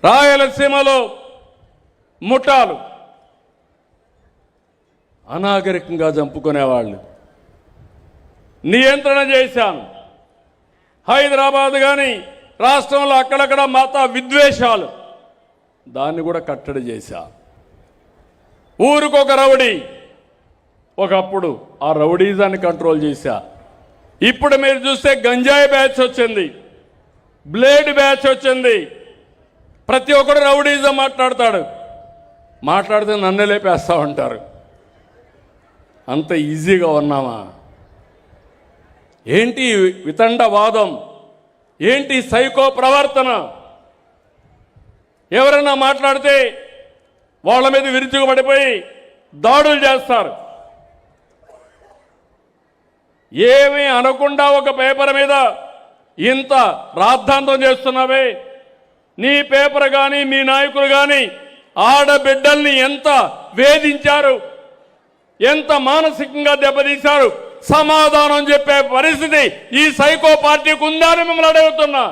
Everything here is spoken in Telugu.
రాయలసీమలో ముఠాలు అనాగరికంగా చంపుకునేవాళ్ళు నియంత్రణ చేశాను. హైదరాబాద్ కానీ రాష్ట్రంలో అక్కడక్కడ మత విద్వేషాలు దాన్ని కూడా కట్టడి చేశా. ఊరికొక రౌడీ, ఒకప్పుడు ఆ రౌడీజాన్ని కంట్రోల్ చేశా. ఇప్పుడు మీరు చూస్తే గంజాయి బ్యాచ్ వచ్చింది, బ్లేడ్ బ్యాచ్ వచ్చింది. ప్రతి ఒక్కడు రౌడీజం మాట్లాడితే నన్ను లేపేస్తా ఉంటారు. అంత ఈజీగా ఉన్నామా? ఏంటి వితండవాదం? ఏంటి సైకో ప్రవర్తన? ఎవరైనా మాట్లాడితే వాళ్ళ మీద విరుచుకుపడిపోయి దాడులు చేస్తారు. ఏమీ అనకుండా ఒక పేపర్ మీద ఇంత రాద్ధాంతం చేస్తున్నావే. నీ పేపర్ కానీ మీ నాయకులు కానీ ఆడబిడ్డల్ని ఎంత వేధించారు, ఎంత మానసికంగా దెబ్బతీశారు. సమాధానం చెప్పే పరిస్థితి ఈ సైకో పార్టీకి ఉందని మిమ్మల్ని అడుగుతున్నా.